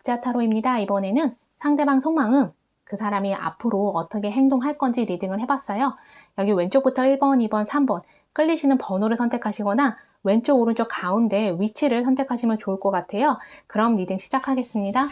덕자 타로입니다. 이번에는 상대방 속마음, 그 사람이 앞으로 어떻게 행동할 건지 리딩을 해봤어요. 여기 왼쪽부터 1번, 2번, 3번 끌리시는 번호를 선택하시거나 왼쪽, 오른쪽 가운데 위치를 선택하시면 좋을 것 같아요. 그럼 리딩 시작하겠습니다.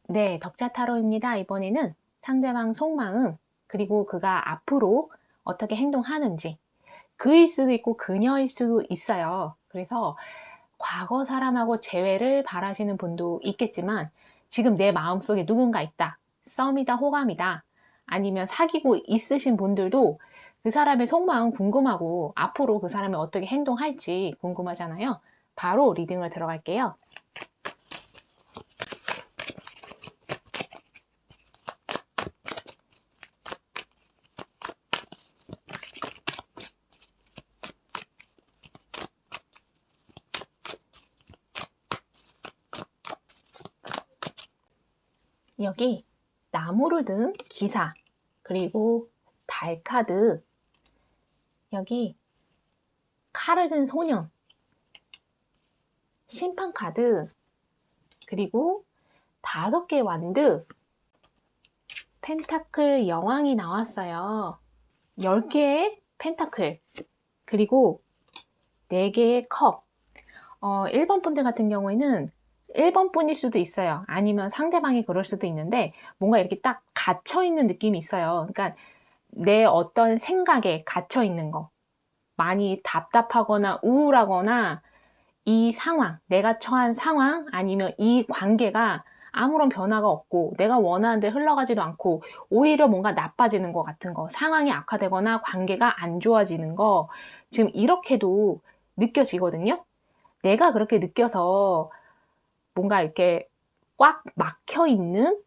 네, 덕자 타로입니다. 이번에는 상대방 속마음, 그리고 그가 앞으로 어떻게 행동하는지, 그일 수도 있고 그녀일 수도 있어요. 그래서 과거 사람하고 재회를 바라시는 분도 있겠지만 지금 내 마음속에 누군가 있다. 썸이다, 호감이다. 아니면 사귀고 있으신 분들도 그 사람의 속마음 궁금하고 앞으로 그 사람이 어떻게 행동할지 궁금하잖아요. 바로 리딩을 들어갈게요. 여기 나무를 든 기사, 그리고 달 카드, 여기 칼을 든 소년, 심판 카드, 그리고 5개의 완드, 펜타클 여왕이 나왔어요. 10개의 펜타클, 그리고 4개의 컵. 1번 분들 같은 경우에는 1번 분일 수도 있어요. 아니면 상대방이 그럴 수도 있는데 뭔가 이렇게 딱 갇혀있는 느낌이 있어요. 그러니까 내 어떤 생각에 갇혀있는 거. 많이 답답하거나 우울하거나 이 상황, 내가 처한 상황 아니면 이 관계가 아무런 변화가 없고 내가 원하는 데 흘러가지도 않고 오히려 뭔가 나빠지는 것 같은 거, 상황이 악화되거나 관계가 안 좋아지는 거, 지금 이렇게도 느껴지거든요. 내가 그렇게 느껴서 뭔가 이렇게 꽉 막혀 있는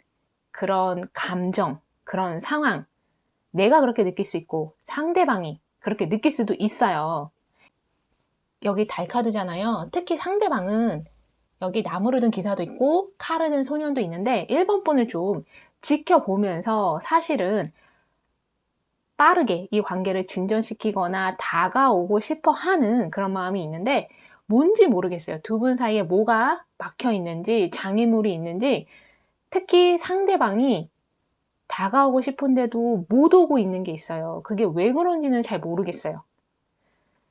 그런 감정, 그런 상황, 내가 그렇게 느낄 수 있고 상대방이 그렇게 느낄 수도 있어요. 여기 달 카드잖아요. 특히 상대방은 여기 나무를 든 기사도 있고 칼을 든 소년도 있는데 1번 분을 좀 지켜보면서 사실은 빠르게 이 관계를 진전시키거나 다가오고 싶어 하는 그런 마음이 있는데 뭔지 모르겠어요. 두 분 사이에 뭐가 막혀 있는지, 장애물이 있는지, 특히 상대방이 다가오고 싶은데도 못 오고 있는 게 있어요. 그게 왜 그런지는 잘 모르겠어요.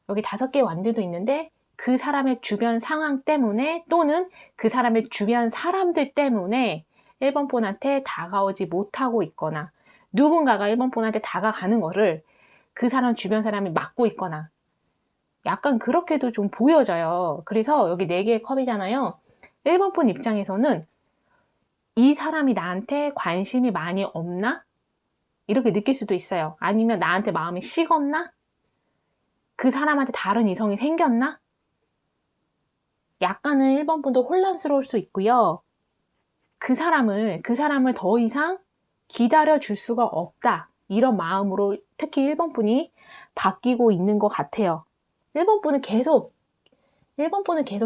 여기 5개의 완드도 있는데 그 사람의 주변 상황 때문에 또는 그 사람의 주변 사람들 때문에 1번 분한테 다가오지 못하고 있거나 누군가가 1번 분한테 다가가는 거를 그 사람 주변 사람이 막고 있거나 약간 그렇게도 좀 보여져요. 그래서 여기 4개의 컵이잖아요. 1번 분 입장에서는 이 사람이 나한테 관심이 많이 없나? 이렇게 느낄 수도 있어요. 아니면 나한테 마음이 식었나? 그 사람한테 다른 이성이 생겼나? 약간은 1번 분도 혼란스러울 수 있고요. 그 사람을 더 이상 기다려 줄 수가 없다. 이런 마음으로 특히 1번 분이 바뀌고 있는 것 같아요. 1번 분은 계속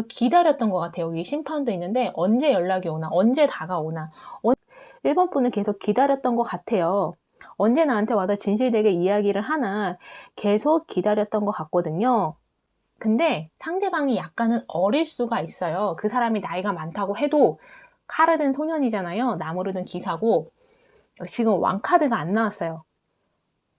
기다렸던 것 같아요. 여기 심판도 있는데 언제 연락이 오나, 언제 다가오나. 1번 분은 계속 기다렸던 것 같아요. 언제 나한테 와서 진실되게 이야기를 하나 계속 기다렸던 것 같거든요. 근데 상대방이 약간은 어릴 수가 있어요. 그 사람이 나이가 많다고 해도 칼을 든 소년이잖아요. 나무를 든 기사고 지금 왕카드가 안 나왔어요.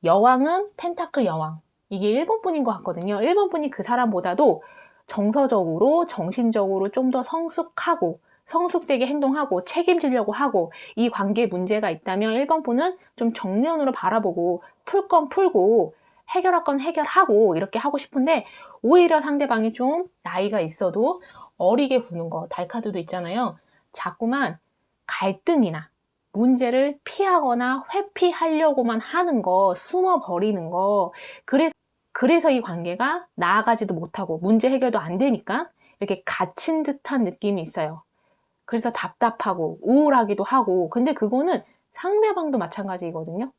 여왕은 펜타클 여왕. 이게 1번 분인 것 같거든요. 1번 분이 그 사람보다도 정서적으로, 정신적으로 좀 더 성숙하고 성숙되게 행동하고 책임지려고 하고 이 관계에 문제가 있다면 1번 분은 좀 정면으로 바라보고 풀 건 풀고 해결할 건 해결하고 이렇게 하고 싶은데 오히려 상대방이 좀 나이가 있어도 어리게 구는 거, 달카드도 있잖아요. 자꾸만 갈등이나 문제를 피하거나 회피하려고만 하는 거, 숨어버리는 거. 그래서 그래서 이 관계가 나아가지도 못하고 문제 해결도 안 되니까 이렇게 갇힌 듯한 느낌이 있어요. 그래서 답답하고 우울하기도 하고, 근데 그거는 상대방도 마찬가지거든요.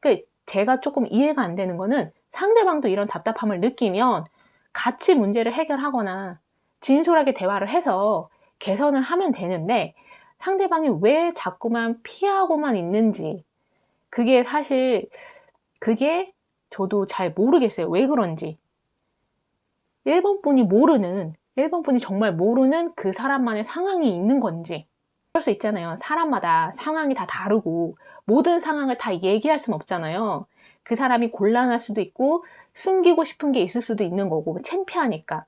그러니까 제가 조금 이해가 안 되는 거는 상대방도 이런 답답함을 느끼면 같이 문제를 해결하거나 진솔하게 대화를 해서 개선을 하면 되는데 상대방이 왜 자꾸만 피하고만 있는지, 그게 사실 그게 저도 잘 모르겠어요. 왜 그런지. 1번 분이 정말 모르는 그 사람만의 상황이 있는 건지. 그럴 수 있잖아요. 사람마다 상황이 다 다르고 모든 상황을 다 얘기할 순 없잖아요. 그 사람이 곤란할 수도 있고 숨기고 싶은 게 있을 수도 있는 거고 창피하니까.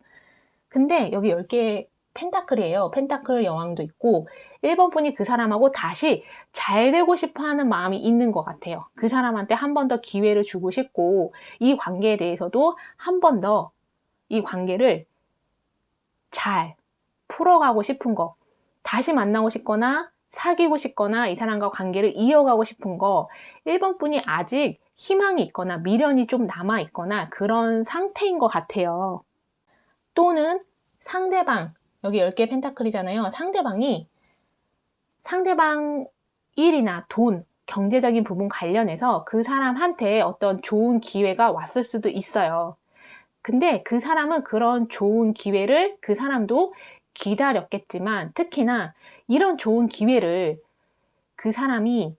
근데 여기 10개의 펜타클이에요. 펜타클 여왕도 있고 1번 분이 그 사람하고 다시 잘 되고 싶어 하는 마음이 있는 것 같아요. 그 사람한테 한 번 더 기회를 주고 싶고 이 관계에 대해서도 한 번 더 이 관계를 잘 풀어가고 싶은 거, 다시 만나고 싶거나 사귀고 싶거나 이 사람과 관계를 이어가고 싶은 거, 1번 분이 아직 희망이 있거나 미련이 좀 남아 있거나 그런 상태인 것 같아요. 또는 상대방, 여기 10개 펜타클이잖아요. 상대방 일이나 돈, 경제적인 부분 관련해서 그 사람한테 어떤 좋은 기회가 왔을 수도 있어요. 근데 그 사람은 그런 좋은 기회를 그 사람도 기다렸겠지만 특히나 이런 좋은 기회를 그 사람이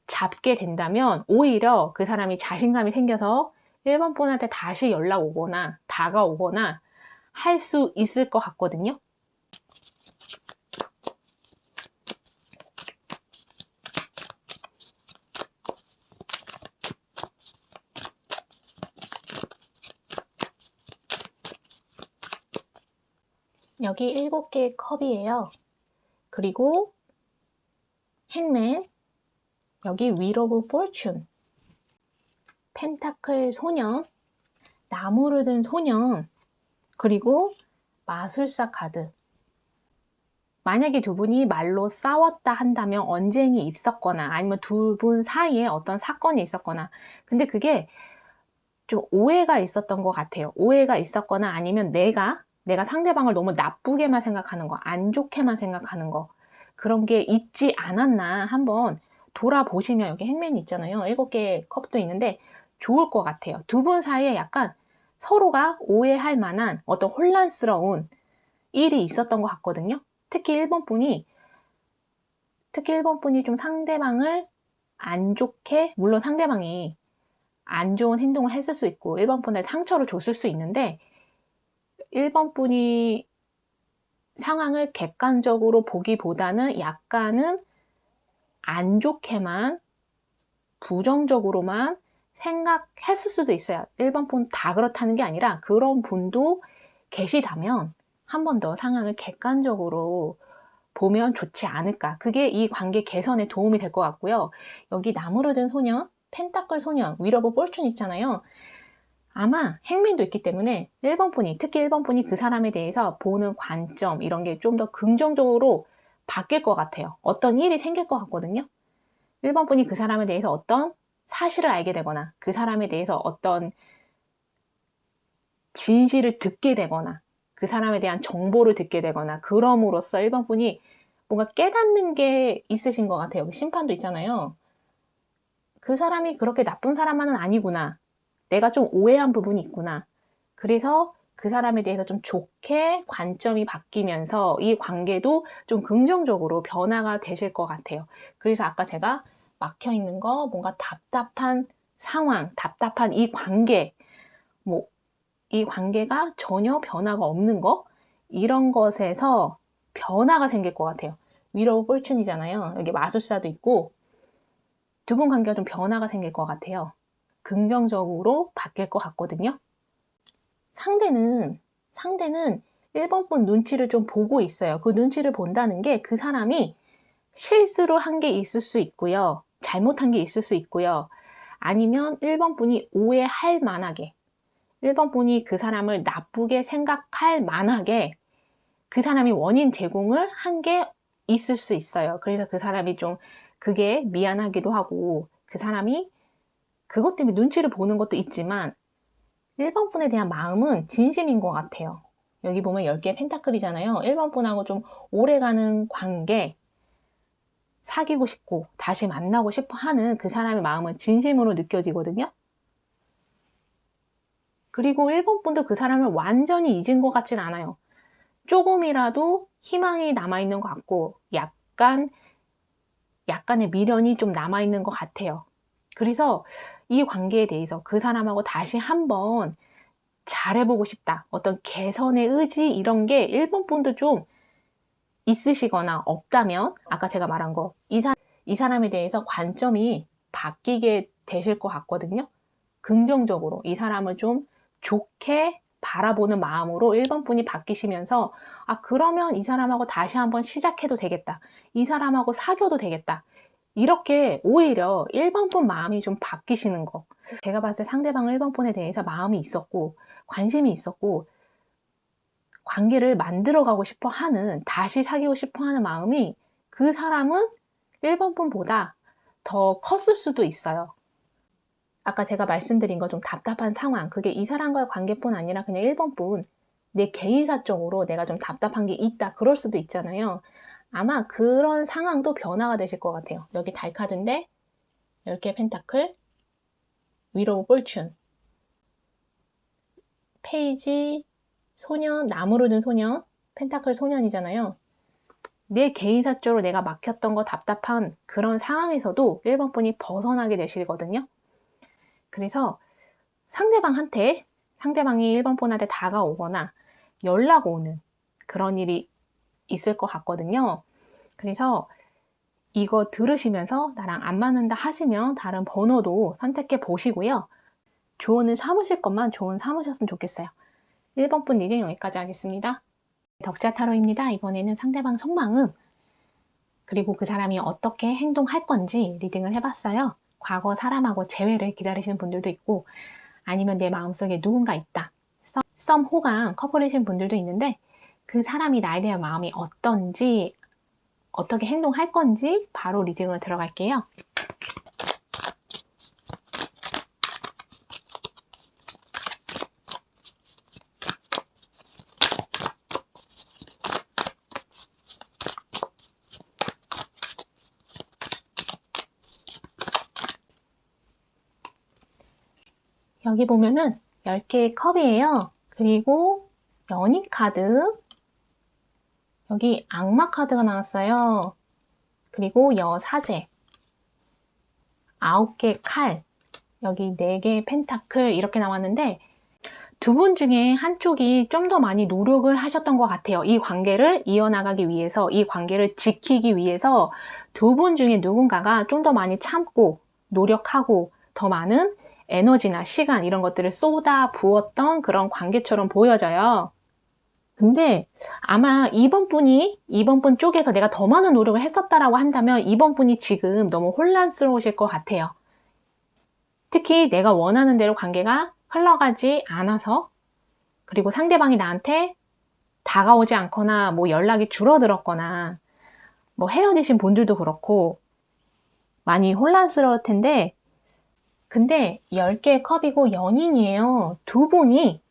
잡게 된다면 오히려 그 사람이 자신감이 생겨서 1번 분한테 다시 연락 오거나 다가오거나 할 수 있을 것 같거든요. 여기 7개의 컵이에요. 그리고 행맨, 여기 Wheel of Fortune, 펜타클 소년, 나무를 든 소년, 그리고 마술사 카드. 만약에 두 분이 말로 싸웠다 한다면 언쟁이 있었거나 아니면 두 분 사이에 어떤 사건이 있었거나, 근데 그게 좀 오해가 있었던 것 같아요. 오해가 있었거나 아니면 내가 상대방을 너무 나쁘게만 생각하는 거, 안 좋게만 생각하는 거, 그런 게 있지 않았나 한번 돌아보시면, 여기 행맨이 있잖아요. 7개의 컵도 있는데 좋을 것 같아요. 두 분 사이에 약간 서로가 오해할 만한 어떤 혼란스러운 일이 있었던 것 같거든요. 특히 1번 분이 좀 상대방을 안 좋게, 물론 상대방이 안 좋은 행동을 했을 수 있고 1번 분한테 상처를 줬을 수 있는데 1번 분이 상황을 객관적으로 보기보다는 약간은 안 좋게만, 부정적으로만 생각했을 수도 있어요. 1번 분 다 그렇다는 게 아니라 그런 분도 계시다면 한 번 더 상황을 객관적으로 보면 좋지 않을까. 그게 이 관계 개선에 도움이 될 것 같고요. 여기 나무를 든 소년, 펜타클 소년, Wheel of Fortune 있잖아요. 아마 행맨도 있기 때문에 1번 분이, 특히 1번 분이 그 사람에 대해서 보는 관점, 이런 게 좀 더 긍정적으로 바뀔 것 같아요. 어떤 일이 생길 것 같거든요. 1번 분이 그 사람에 대해서 어떤 사실을 알게 되거나 그 사람에 대해서 어떤 진실을 듣게 되거나 그 사람에 대한 정보를 듣게 되거나 그럼으로써 1번 분이 뭔가 깨닫는 게 있으신 것 같아요. 여기 심판도 있잖아요. 그 사람이 그렇게 나쁜 사람만은 아니구나. 내가 좀 오해한 부분이 있구나. 그래서 그 사람에 대해서 좀 좋게 관점이 바뀌면서 이 관계도 좀 긍정적으로 변화가 되실 것 같아요. 그래서 아까 제가 막혀 있는 거, 뭔가 답답한 상황, 답답한 이 관계, 뭐, 이 관계가 전혀 변화가 없는 거, 이런 것에서 변화가 생길 것 같아요. 위로 폴춘이잖아요. 여기 마술사도 있고, 두 분 관계가 좀 변화가 생길 것 같아요. 긍정적으로 바뀔 것 같거든요. 상대는 1번 분 눈치를 좀 보고 있어요. 그 눈치를 본다는 게 그 사람이 실수를 한 게 있을 수 있고요. 잘못한 게 있을 수 있고요. 아니면 1번 분이 오해할 만하게, 1번 분이 그 사람을 나쁘게 생각할 만하게 그 사람이 원인 제공을 한 게 있을 수 있어요. 그래서 그 사람이 좀 그게 미안하기도 하고 그 사람이 그것 때문에 눈치를 보는 것도 있지만 1번 분에 대한 마음은 진심인 것 같아요. 여기 보면 10개의 펜타클이잖아요. 1번 분하고 좀 오래가는 관계, 사귀고 싶고 다시 만나고 싶어 하는 그 사람의 마음은 진심으로 느껴지거든요. 그리고 1번 분도 그 사람을 완전히 잊은 것 같진 않아요. 조금이라도 희망이 남아있는 것 같고 약간의 미련이 좀 남아있는 것 같아요. 그래서 이 관계에 대해서 그 사람하고 다시 한번 잘해보고 싶다. 어떤 개선의 의지 이런 게 1번 분도 좀 있으시거나 없다면 아까 제가 말한 거 이 사람에 대해서 관점이 바뀌게 되실 것 같거든요. 긍정적으로 이 사람을 좀 좋게 바라보는 마음으로 1번 분이 바뀌시면서 아 그러면 이 사람하고 다시 한번 시작해도 되겠다. 이 사람하고 사귀어도 되겠다. 이렇게 오히려 1번 분 마음이 좀 바뀌시는 거. 제가 봤을 때 상대방 1번 분에 대해서 마음이 있었고 관심이 있었고 관계를 만들어가고 싶어 하는 다시 사귀고 싶어 하는 마음이 그 사람은 1번 분보다 더 컸을 수도 있어요. 아까 제가 말씀드린 거 좀 답답한 상황 그게 이 사람과의 관계뿐 아니라 그냥 1번 분 내 개인사적으로 내가 좀 답답한 게 있다 그럴 수도 있잖아요. 아마 그런 상황도 변화가 되실 것 같아요. 여기 달 카드인데 10개의 펜타클 위로 폴춘 페이지 소년 나무로 든 소년 펜타클 소년이잖아요. 내 개인사적으로 내가 막혔던 거 답답한 그런 상황에서도 1번 분이 벗어나게 되시거든요. 그래서 상대방이 1번 분한테 다가오거나 연락 오는 그런 일이 있을 것 같거든요. 그래서 이거 들으시면서 나랑 안 맞는다 하시면 다른 번호도 선택해 보시고요. 조언을 삼으실 것만 조언 삼으셨으면 좋겠어요. 1번 분 리딩 여기까지 하겠습니다. 덕자 타로입니다. 이번에는 상대방 속마음 그리고 그 사람이 어떻게 행동할 건지 리딩을 해봤어요. 과거 사람하고 재회를 기다리시는 분들도 있고 아니면 내 마음속에 누군가 있다. 썸 호감 커플이신 분들도 있는데 그 사람이 나에 대한 마음이 어떤지 어떻게 행동할 건지 바로 리딩으로 들어갈게요. 여기 보면은 10개의 컵이에요. 그리고 연인 카드 여기 악마 카드가 나왔어요. 그리고 여사제 9개의 칼 여기 4개의 펜타클 이렇게 나왔는데 두 분 중에 한쪽이 좀 더 많이 노력을 하셨던 것 같아요. 이 관계를 이어나가기 위해서 이 관계를 지키기 위해서 두 분 중에 누군가가 좀 더 많이 참고 노력하고 더 많은 에너지나 시간 이런 것들을 쏟아 부었던 그런 관계처럼 보여져요. 근데 아마 2번 분 쪽에서 내가 더 많은 노력을 했었다라고 한다면 2번 분이 지금 너무 혼란스러우실 것 같아요. 특히 내가 원하는 대로 관계가 흘러가지 않아서 그리고 상대방이 나한테 다가오지 않거나 뭐 연락이 줄어들었거나 뭐 헤어지신 분들도 그렇고 많이 혼란스러울 텐데 근데 10개의 컵이고 연인이에요. 두 분이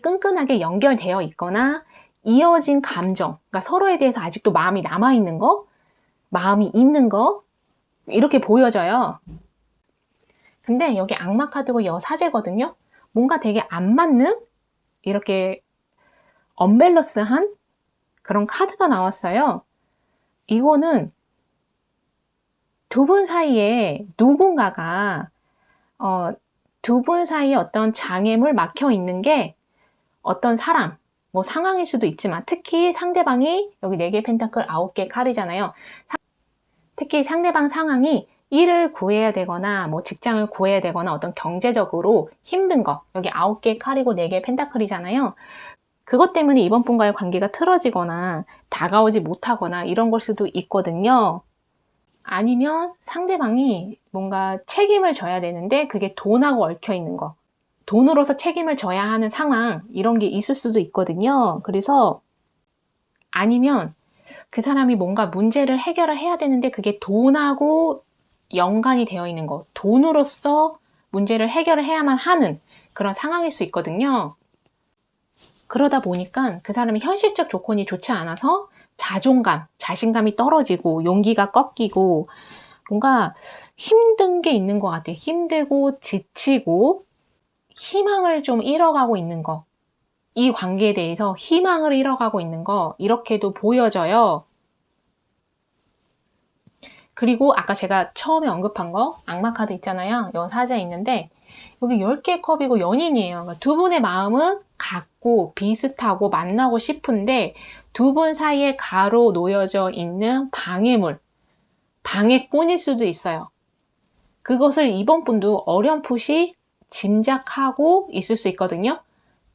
끈끈하게 연결되어 있거나 이어진 감정, 그러니까 서로에 대해서 아직도 마음이 남아있는 거, 마음이 있는 거 이렇게 보여져요. 근데 여기 악마 카드고 여사제거든요. 뭔가 되게 안 맞는 이렇게 언밸런스한 그런 카드가 나왔어요. 이거는 두 분 사이에 누군가가 두 분 사이에 어떤 장애물 막혀 있는 게 어떤 사람, 뭐 상황일 수도 있지만 특히 상대방이 여기 4개 펜타클 9개 칼이잖아요. 특히 상대방 상황이 일을 구해야 되거나 뭐 직장을 구해야 되거나 어떤 경제적으로 힘든 거 여기 9개 칼이고 4개 펜타클이잖아요. 그것 때문에 이번 분과의 관계가 틀어지거나 다가오지 못하거나 이런 걸 수도 있거든요. 아니면 상대방이 뭔가 책임을 져야 되는데 그게 돈하고 얽혀 있는 거. 돈으로서 책임을 져야 하는 상황 이런 게 있을 수도 있거든요. 그래서 아니면 그 사람이 뭔가 문제를 해결을 해야 되는데 그게 돈하고 연관이 되어 있는 거. 돈으로서 문제를 해결을 해야만 하는 그런 상황일 수 있거든요. 그러다 보니까 그 사람이 현실적 조건이 좋지 않아서 자존감, 자신감이 떨어지고 용기가 꺾이고 뭔가 힘든 게 있는 것 같아요. 힘들고 지치고 희망을 좀 잃어가고 있는 거. 이 관계에 대해서 희망을 잃어가고 있는 거 이렇게도 보여져요. 그리고 아까 제가 처음에 언급한 거 악마 카드 있잖아요. 요 사자에 있는데 여기 10개의 컵이고 연인이에요. 그러니까 두 분의 마음은 같고 비슷하고 만나고 싶은데 두 분 사이에 가로 놓여져 있는 방해물, 방해꾼일 수도 있어요. 그것을 이번 분도 어렴풋이 짐작하고 있을 수 있거든요.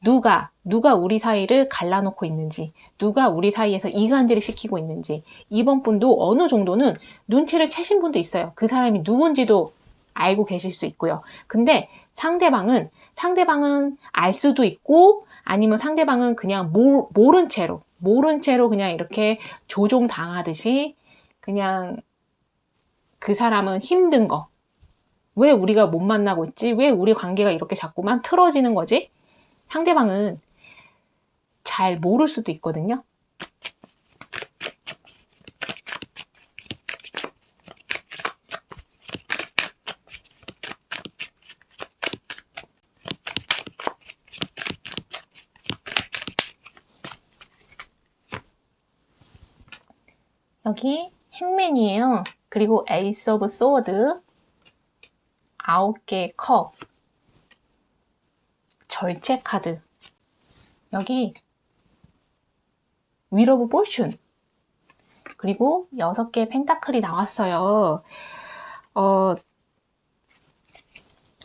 누가 우리 사이를 갈라놓고 있는지, 누가 우리 사이에서 이간질을 시키고 있는지, 이번 분도 어느 정도는 눈치를 채신 분도 있어요. 그 사람이 누군지도 알고 계실 수 있고요. 근데 상대방은 알 수도 있고, 아니면 상대방은 그냥 모른 채로 그냥 이렇게 조종당하듯이 그냥 그 사람은 힘든 거. 왜 우리가 못 만나고 있지? 왜 우리 관계가 이렇게 자꾸만 틀어지는 거지? 상대방은 잘 모를 수도 있거든요. 여기 행맨이에요. 그리고 에이스 오브 소드, 9개의 컵, 절제 카드, 여기 윌 오브 포춘, 그리고 6개의 펜타클이 나왔어요.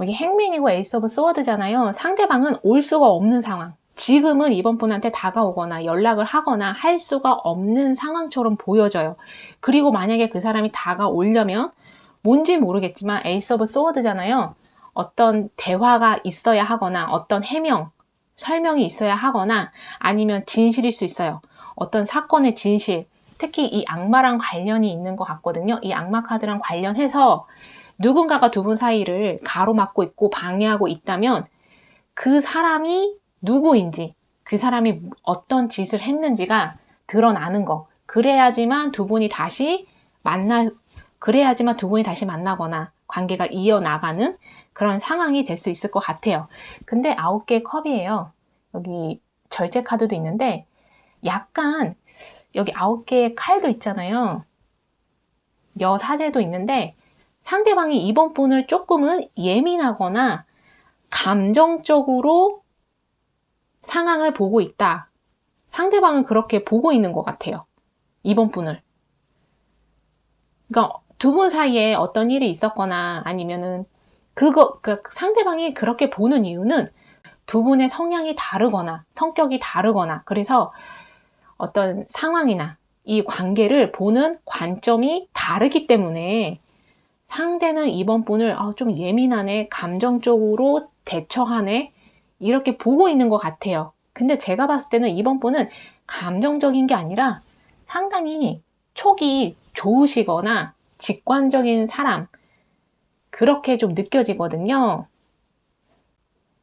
여기 행맨이고 에이스 오브 소드잖아요. 상대방은 올 수가 없는 상황. 지금은 이번 분한테 다가오거나 연락을 하거나 할 수가 없는 상황처럼 보여져요. 그리고 만약에 그 사람이 다가오려면 뭔지 모르겠지만 에이스 오브 소드잖아요. 어떤 대화가 있어야 하거나 어떤 해명, 설명이 있어야 하거나 아니면 진실일 수 있어요. 어떤 사건의 진실, 특히 이 악마랑 관련이 있는 것 같거든요. 이 악마 카드랑 관련해서 누군가가 두 분 사이를 가로막고 있고 방해하고 있다면 그 사람이 누구인지, 그 사람이 어떤 짓을 했는지가 드러나는 거. 그래야지만 두 분이 다시 만나거나 관계가 이어나가는 그런 상황이 될 수 있을 것 같아요. 근데 9개의 컵이에요. 여기 절제 카드도 있는데 약간 여기 9개의 칼도 있잖아요. 여사제도 있는데 상대방이 이번 분을 조금은 예민하거나 감정적으로 상황을 보고 있다. 상대방은 그렇게 보고 있는 것 같아요. 이번 분을. 그러니까 두 분 사이에 어떤 일이 있었거나 아니면은 상대방이 그렇게 보는 이유는 두 분의 성향이 다르거나 성격이 다르거나 그래서 어떤 상황이나 이 관계를 보는 관점이 다르기 때문에 상대는 이번 분을 좀 예민하네, 감정적으로 대처하네 이렇게 보고 있는 것 같아요. 근데 제가 봤을 때는 이번 분은 감정적인 게 아니라 상당히 촉이 좋으시거나 직관적인 사람 그렇게 좀 느껴지거든요.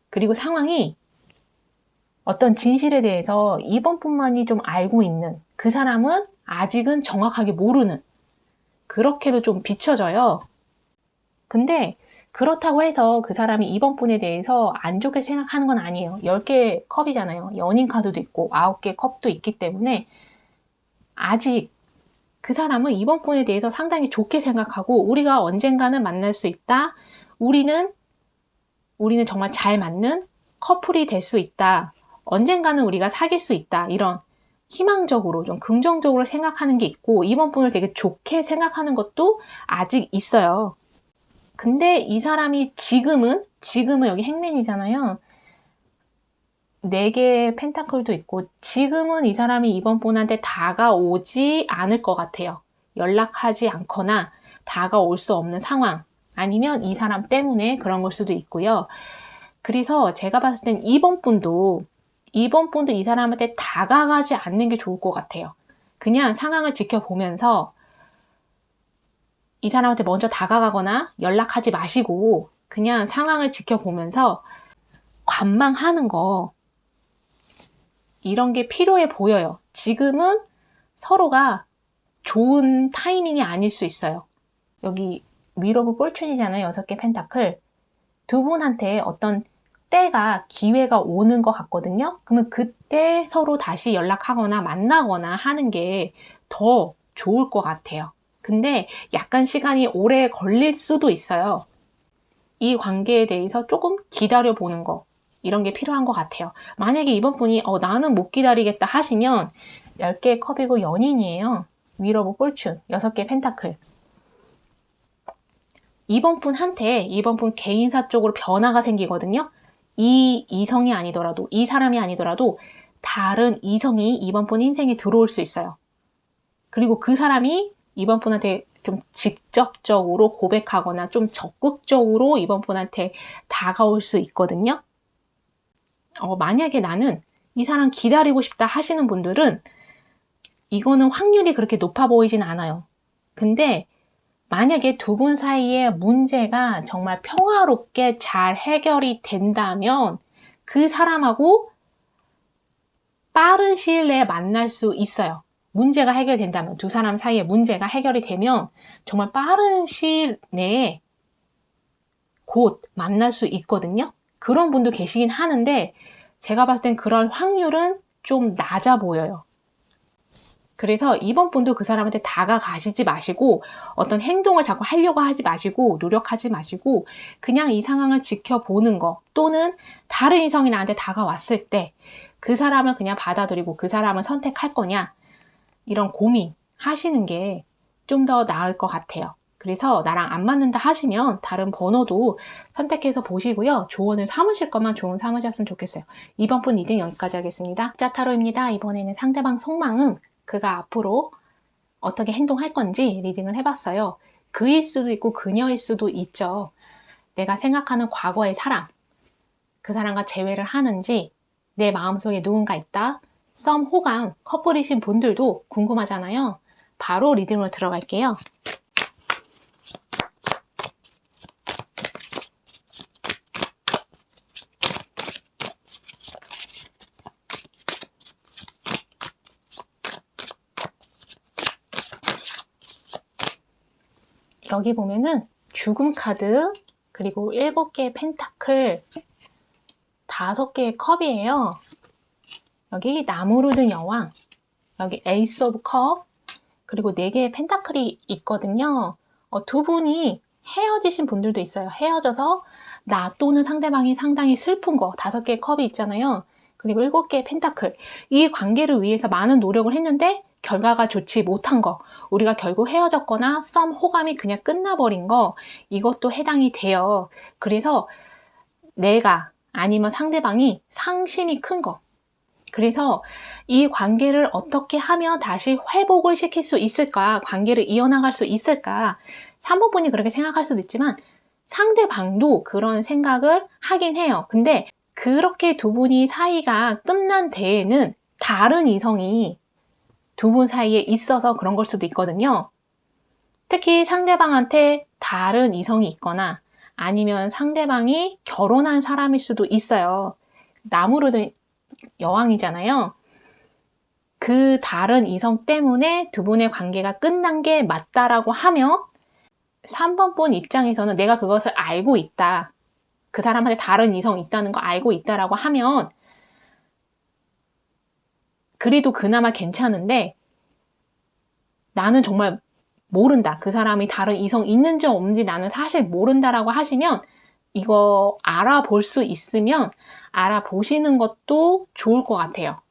그리고 상황이 어떤 진실에 대해서 이번 분만이 좀 알고 있는 그 사람은 아직은 정확하게 모르는 그렇게도 좀 비춰져요. 근데 그렇다고 해서 그 사람이 이번 분에 대해서 안 좋게 생각하는 건 아니에요. 10개의 컵이잖아요. 연인 카드도 있고 9개의 컵도 있기 때문에 아직 그 사람은 이번 분에 대해서 상당히 좋게 생각하고 우리가 언젠가는 만날 수 있다. 우리는 정말 잘 맞는 커플이 될 수 있다. 언젠가는 우리가 사귈 수 있다. 이런 희망적으로 좀 긍정적으로 생각하는 게 있고 이번 분을 되게 좋게 생각하는 것도 아직 있어요. 근데 이 사람이 지금은 여기 행맨이잖아요. 4개의 펜타클도 있고 지금은 이 사람이 이번 분한테 다가오지 않을 것 같아요. 연락하지 않거나 다가올 수 없는 상황 아니면 이 사람 때문에 그런 걸 수도 있고요. 그래서 제가 봤을 땐 이번 분도 이 사람한테 다가가지 않는 게 좋을 것 같아요. 그냥 상황을 지켜보면서 이 사람한테 먼저 다가가거나 연락하지 마시고 그냥 상황을 지켜보면서 관망하는 거, 이런 게 필요해 보여요. 지금은 서로가 좋은 타이밍이 아닐 수 있어요. 여기 윌 오브 폴춘이잖아요. 6개 펜타클. 두 분한테 어떤 때가, 기회가 오는 것 같거든요. 그러면 그때 서로 다시 연락하거나 만나거나 하는 게 더 좋을 것 같아요. 근데 약간 시간이 오래 걸릴 수도 있어요. 이 관계에 대해서 조금 기다려보는 거, 이런 게 필요한 것 같아요. 만약에 이번 분이 나는 못 기다리겠다 하시면 10개의 컵이고 연인이에요. 윌 오브 폴춘, 6개 펜타클. 이번 분 개인사 쪽으로 변화가 생기거든요. 이 이성이 아니더라도, 이 사람이 아니더라도 다른 이성이 이번 분 인생에 들어올 수 있어요. 그리고 그 사람이 이번 분한테 좀 직접적으로 고백하거나 좀 적극적으로 이번 분한테 다가올 수 있거든요. 만약에 나는 이 사람 기다리고 싶다 하시는 분들은 이거는 확률이 그렇게 높아 보이진 않아요. 근데 만약에 두 분 사이에 문제가 정말 평화롭게 잘 해결이 된다면 그 사람하고 빠른 시일 내에 만날 수 있어요. 문제가 해결된다면, 두 사람 사이에 문제가 해결이 되면 정말 빠른 시일 내에 곧 만날 수 있거든요. 그런 분도 계시긴 하는데 제가 봤을 땐 그런 확률은 좀 낮아 보여요. 그래서 이번 분도 그 사람한테 다가가시지 마시고 어떤 행동을 자꾸 하려고 하지 마시고 노력하지 마시고 그냥 이 상황을 지켜보는 거, 또는 다른 이성이 나한테 다가왔을 때 그 사람을 그냥 받아들이고 그 사람을 선택할 거냐, 이런 고민 하시는 게 좀 더 나을 것 같아요. 그래서 나랑 안 맞는다 하시면 다른 번호도 선택해서 보시고요. 조언을 삼으실 거면 조언 삼으셨으면 좋겠어요. 이번 분 리딩 여기까지 하겠습니다. 숫자타로입니다. 이번에는 상대방 속마음, 그가 앞으로 어떻게 행동할 건지 리딩을 해봤어요. 그일 수도 있고 그녀일 수도 있죠. 내가 생각하는 과거의 사람, 그 사람과 재회를 하는지, 내 마음속에 누군가 있다, 썸, 호감, 커플이신 분들도 궁금하잖아요. 바로 리딩으로 들어갈게요. 여기 보면은 죽음 카드, 그리고 7개의 펜타클, 5개의 컵이에요. 여기 나무로 든 여왕, 여기 에이스 오브 컵, 그리고 4개의 펜타클이 있거든요. 두 분이 헤어지신 분들도 있어요. 헤어져서 나 또는 상대방이 상당히 슬픈 거, 5개의 컵이 있잖아요. 그리고 7개의 펜타클. 이 관계를 위해서 많은 노력을 했는데 결과가 좋지 못한 거, 우리가 결국 헤어졌거나 썸, 호감이 그냥 끝나버린 거, 이것도 해당이 돼요. 그래서 내가 아니면 상대방이 상심이 큰 거, 그래서 이 관계를 어떻게 하면 다시 회복을 시킬 수 있을까, 관계를 이어나갈 수 있을까, 3번 분이 그렇게 생각할 수도 있지만 상대방도 그런 생각을 하긴 해요. 근데 그렇게 두 분이 사이가 끝난 데에는 다른 이성이 두 분 사이에 있어서 그런 걸 수도 있거든요. 특히 상대방한테 다른 이성이 있거나 아니면 상대방이 결혼한 사람일 수도 있어요. 나무로 된 여왕이잖아요. 그 다른 이성 때문에 두 분의 관계가 끝난 게 맞다라고 하면 3번 분 입장에서는 내가 그것을 알고 있다, 그 사람한테 다른 이성이 있다는 거 알고 있다라고 하면 그래도 그나마 괜찮은데, 나는 정말 모른다, 그 사람이 다른 이성 있는지 없는지 나는 사실 모른다라고 하시면 이거 알아볼 수 있으면 알아보시는 것도 좋을 것 같아요.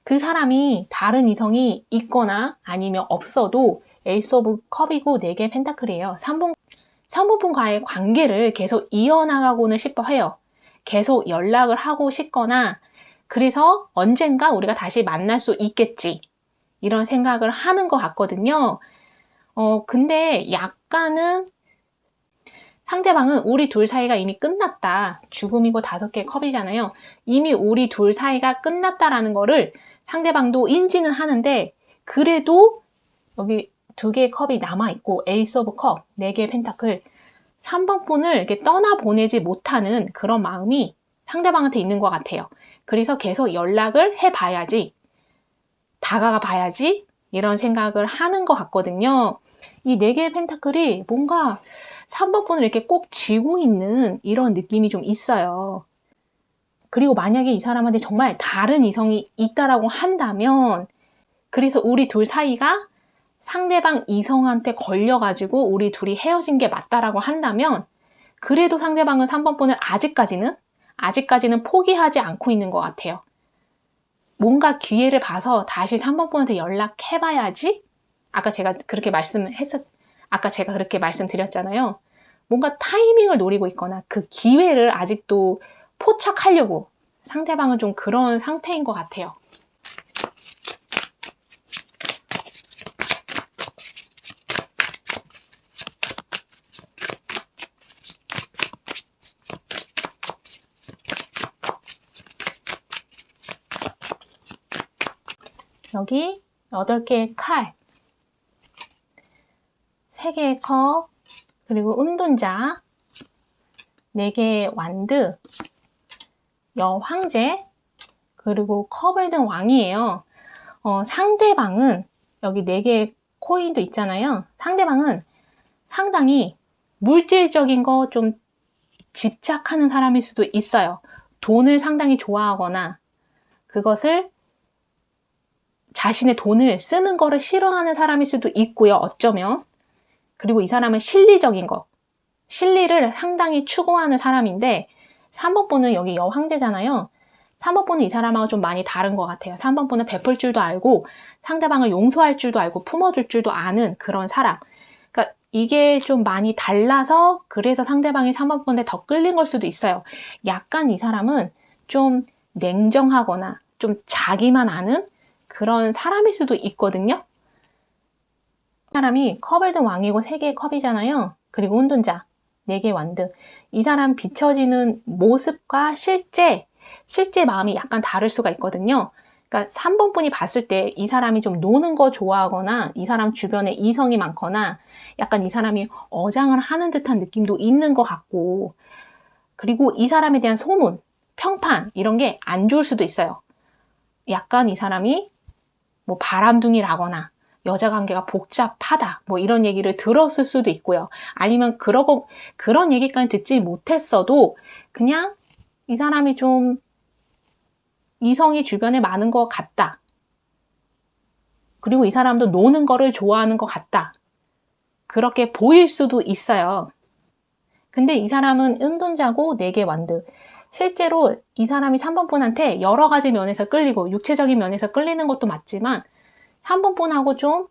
그 사람이 다른 이성이 있거나 아니면 없어도 에이스 오브 컵이고 4개 펜타클이에요. 3번 분과의 관계를 계속 이어나가고는 싶어 해요. 계속 연락을 하고 싶거나, 그래서 언젠가 우리가 다시 만날 수 있겠지, 이런 생각을 하는 것 같거든요. 근데 약간은 상대방은 우리 둘 사이가 이미 끝났다, 죽음이고 5개의 컵이잖아요. 이미 우리 둘 사이가 끝났다라는 거를 상대방도 인지는 하는데, 그래도 여기 2개의 컵이 남아있고 에이스 오브 컵, 4개의 펜타클, 3번 분을 이렇게 떠나보내지 못하는 그런 마음이 상대방한테 있는 것 같아요. 그래서 계속 연락을 해봐야지, 다가가 봐야지, 이런 생각을 하는 것 같거든요. 이 4개의 펜타클이 뭔가 3번 분을 이렇게 꼭 쥐고 있는 이런 느낌이 좀 있어요. 그리고 만약에 이 사람한테 정말 다른 이성이 있다라고 한다면, 그래서 우리 둘 사이가 상대방 이성한테 걸려가지고 우리 둘이 헤어진 게 맞다라고 한다면, 그래도 상대방은 3번 분을 아직까지는 포기하지 않고 있는 것 같아요. 뭔가 기회를 봐서 다시 3번 분한테 연락해봐야지? 아까 제가 그렇게 말씀드렸잖아요. 뭔가 타이밍을 노리고 있거나 그 기회를 아직도 포착하려고 상대방은 좀 그런 상태인 것 같아요. 여기 8개의 칼, 3개의 컵, 그리고 은둔자, 4개의 완드, 여황제, 그리고 컵을 든 왕이에요. 상대방은 여기 4개의 코인도 있잖아요. 상대방은 상당히 물질적인 거 좀 집착하는 사람일 수도 있어요. 돈을 상당히 좋아하거나 그것을 자신의 돈을 쓰는 거를 싫어하는 사람일 수도 있고요. 어쩌면. 그리고 이 사람은 실리적인 거, 실리를 상당히 추구하는 사람인데 3번 분은 여기 여황제잖아요. 3번 분은 이 사람하고 좀 많이 다른 것 같아요. 3번 분은 베풀 줄도 알고 상대방을 용서할 줄도 알고 품어줄 줄도 아는 그런 사람. 그러니까 이게 좀 많이 달라서 그래서 상대방이 3번 분한테 더 끌린 걸 수도 있어요. 약간 이 사람은 좀 냉정하거나 좀 자기만 아는 그런 사람일 수도 있거든요. 이 사람이 컵을 든 왕이고 3개의 컵이잖아요. 그리고 은둔자, 4개의 완드. 이 사람 비춰지는 모습과 실제 마음이 약간 다를 수가 있거든요. 그러니까 3번 분이 봤을 때 이 사람이 좀 노는 거 좋아하거나 이 사람 주변에 이성이 많거나 약간 이 사람이 어장을 하는 듯한 느낌도 있는 것 같고, 그리고 이 사람에 대한 소문, 평판 이런 게 안 좋을 수도 있어요. 약간 이 사람이 뭐 바람둥이라거나 여자 관계가 복잡하다 뭐 이런 얘기를 들었을 수도 있고요. 아니면 그런 얘기까지 듣지 못했어도 그냥 이 사람이 좀 이성이 주변에 많은 것 같다. 그리고 이 사람도 노는 거를 좋아하는 것 같다. 그렇게 보일 수도 있어요. 근데 이 사람은 은둔자고 4개 완드. 실제로 이 사람이 3번 분한테 여러 가지 면에서 끌리고 육체적인 면에서 끌리는 것도 맞지만 3번 분하고 좀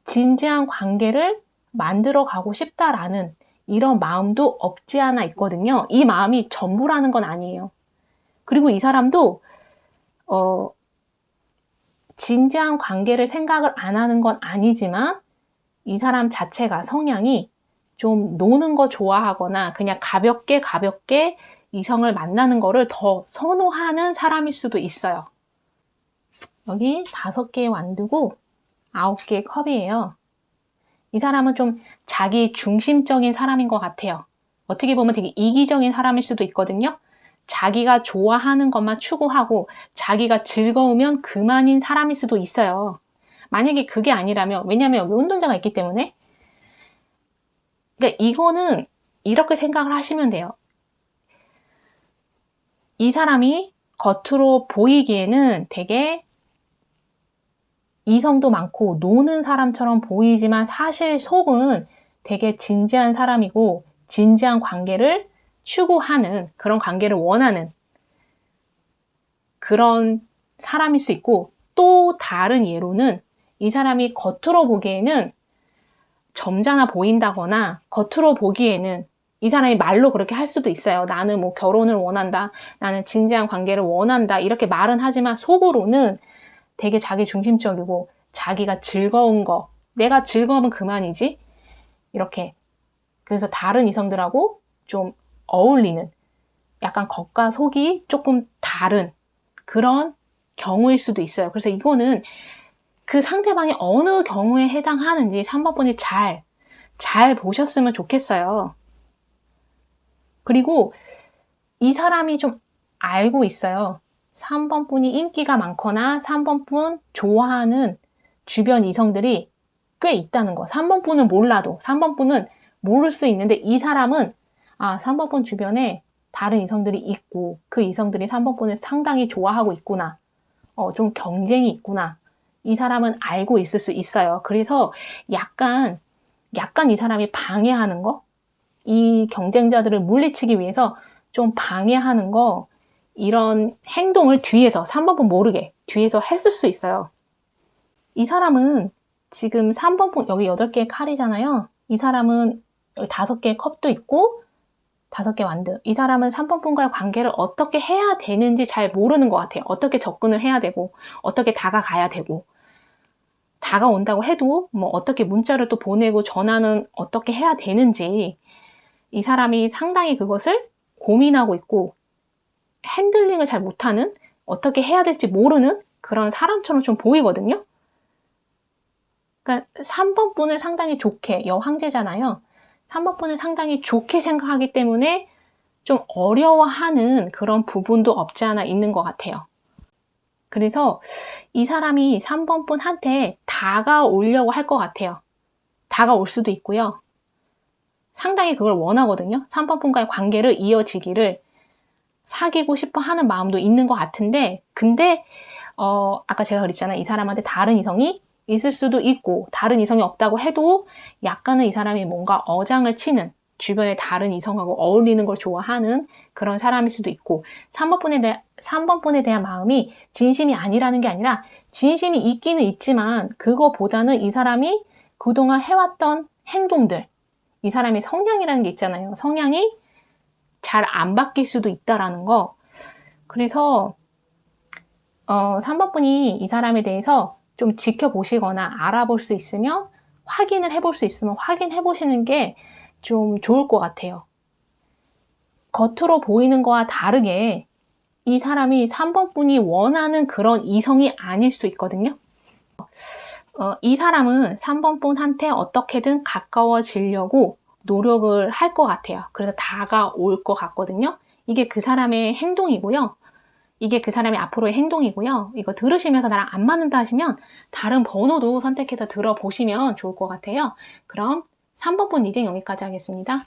진지한 관계를 만들어 가고 싶다라는 이런 마음도 없지 않아 있거든요. 이 마음이 전부라는 건 아니에요. 그리고 이 사람도 진지한 관계를 생각을 안 하는 건 아니지만 이 사람 자체가 성향이 좀 노는 거 좋아하거나 그냥 가볍게 이성을 만나는 거를 더 선호하는 사람일 수도 있어요. 여기 5개의 완두고 9개의 컵이에요. 이 사람은 좀 자기 중심적인 사람인 것 같아요. 어떻게 보면 되게 이기적인 사람일 수도 있거든요. 자기가 좋아하는 것만 추구하고 자기가 즐거우면 그만인 사람일 수도 있어요. 만약에 그게 아니라면, 왜냐면 여기 운동자가 있기 때문에. 그러니까 이거는 이렇게 생각을 하시면 돼요. 이 사람이 겉으로 보이기에는 되게 이성도 많고 노는 사람처럼 보이지만 사실 속은 되게 진지한 사람이고 진지한 관계를 추구하는, 그런 관계를 원하는 그런 사람일 수 있고, 또 다른 예로는 이 사람이 겉으로 보기에는 점잖아 보인다거나 겉으로 보기에는 이 사람이 말로 그렇게 할 수도 있어요. 나는 뭐 결혼을 원한다, 나는 진지한 관계를 원한다 이렇게 말은 하지만 속으로는 되게 자기 중심적이고 자기가 즐거운 거, 내가 즐거우면 그만이지 이렇게. 그래서 다른 이성들하고 좀 어울리는, 약간 겉과 속이 조금 다른 그런 경우일 수도 있어요. 그래서 이거는 그 상대방이 어느 경우에 해당하는지 3번 분이 잘 보셨으면 좋겠어요. 그리고 이 사람이 좀 알고 있어요. 3번 분이 인기가 많거나 3번 분 좋아하는 주변 이성들이 꽤 있다는 거. 3번 분은 몰라도 3번 분은 모를 수 있는데 이 사람은 3번 분 주변에 다른 이성들이 있고 그 이성들이 3번 분을 상당히 좋아하고 있구나. 좀 경쟁이 있구나. 이 사람은 알고 있을 수 있어요. 그래서 약간 이 사람이 방해하는 거, 이 경쟁자들을 물리치기 위해서 좀 방해하는 거, 이런 행동을 뒤에서 3번 분 모르게 뒤에서 했을 수 있어요. 이 사람은 지금 3번 분 여기 8개의 칼이잖아요. 이 사람은 여기 5개의 컵도 있고 5개 완드. 이 사람은 3번 분과의 관계를 어떻게 해야 되는지 잘 모르는 것 같아요. 어떻게 접근을 해야 되고 어떻게 다가가야 되고 다가온다고 해도 뭐 어떻게 문자를 또 보내고 전화는 어떻게 해야 되는지 이 사람이 상당히 그것을 고민하고 있고 핸들링을 잘 못하는, 어떻게 해야 될지 모르는 그런 사람처럼 좀 보이거든요. 그러니까 3번 분을 상당히 좋게, 여황제잖아요. 3번 분을 상당히 좋게 생각하기 때문에 좀 어려워하는 그런 부분도 없지 않아 있는 것 같아요. 그래서 이 사람이 3번 분한테 다가오려고 할 것 같아요. 다가올 수도 있고요. 상당히 그걸 원하거든요. 3번 분과의 관계를 이어지기를 사귀고 싶어 하는 마음도 있는 것 같은데, 근데 아까 제가 그랬잖아요. 이 사람한테 다른 이성이 있을 수도 있고, 다른 이성이 없다고 해도 약간은 이 사람이 뭔가 어장을 치는, 주변에 다른 이성하고 어울리는 걸 좋아하는 그런 사람일 수도 있고, 3번 분에 대한 마음이 진심이 아니라는 게 아니라 진심이 있기는 있지만 그거보다는 이 사람이 그동안 해왔던 행동들, 이 사람의 성향이라는 게 있잖아요. 성향이 잘 안 바뀔 수도 있다라는 거. 그래서 3번 분이 이 사람에 대해서 좀 지켜보시거나 알아볼 수 있으면, 확인을 해볼 수 있으면 확인해 보시는 게 좀 좋을 것 같아요. 겉으로 보이는 거와 다르게 이 사람이 3번 분이 원하는 그런 이성이 아닐 수 있거든요. 이 사람은 3번 분한테 어떻게든 가까워지려고 노력을 할 것 같아요. 그래서 다가올 것 같거든요. 이게 그 사람의 행동이고요. 이게 그 사람의 앞으로의 행동이고요. 이거 들으시면서 나랑 안 맞는다 하시면 다른 번호도 선택해서 들어보시면 좋을 것 같아요. 그럼 3번 분 리딩 여기까지 하겠습니다.